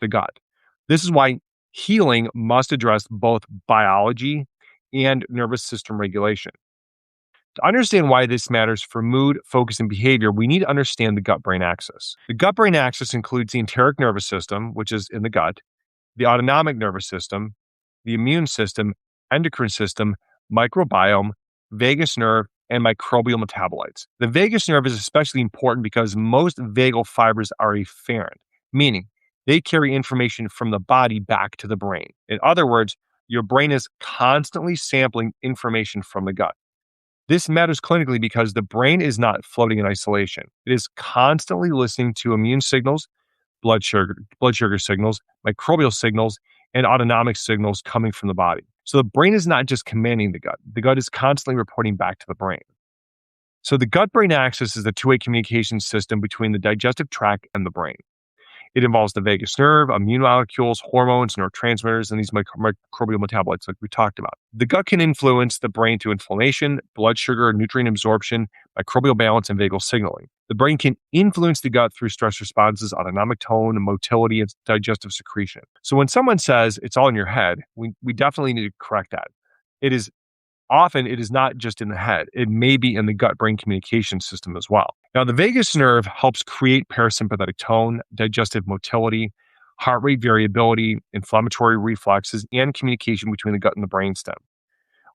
the gut. This is why healing must address both biology and nervous system regulation. To understand why this matters for mood, focus, and behavior, we need to understand the gut brain axis. The gut brain axis includes the enteric nervous system, which is in the gut, the autonomic nervous system, the immune system, endocrine system, microbiome, vagus nerve, and microbial metabolites. The vagus nerve is especially important because most vagal fibers are afferent, meaning they carry information from the body back to the brain. In other words, your brain is constantly sampling information from the gut. This matters clinically because the brain is not floating in isolation. It is constantly listening to immune signals, blood sugar signals, microbial signals, and autonomic signals coming from the body. So the brain is not just commanding the gut. The gut is constantly reporting back to the brain. So the gut-brain axis is the two-way communication system between the digestive tract and the brain. It involves the vagus nerve, immune molecules, hormones, neurotransmitters, and these microbial metabolites like we talked about. The gut can influence the brain through inflammation, blood sugar, nutrient absorption, microbial balance, and vagal signaling. The brain can influence the gut through stress responses, autonomic tone, and motility, and digestive secretion. So when someone says it's all in your head, we definitely need to correct that. Often it is not just in the head. It may be in the gut-brain communication system as well. Now, the vagus nerve helps create parasympathetic tone, digestive motility, heart rate variability, inflammatory reflexes, and communication between the gut and the brainstem.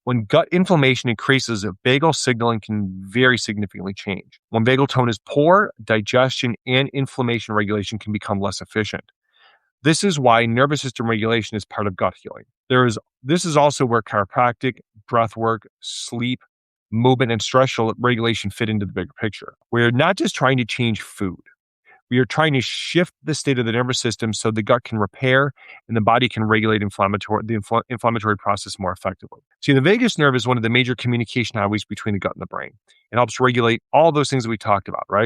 When gut inflammation increases, vagal signaling can very significantly change. When vagal tone is poor, digestion and inflammation regulation can become less efficient. This is why nervous system regulation is part of gut healing. This is also where chiropractic, breath work, sleep, movement, and stress regulation fit into the bigger picture. We're not just trying to change food. We are trying to shift the state of the nervous system so the gut can repair and the body can regulate the inflammatory process more effectively. See, the vagus nerve is one of the major communication highways between the gut and the brain. It helps regulate all those things that we talked about, right?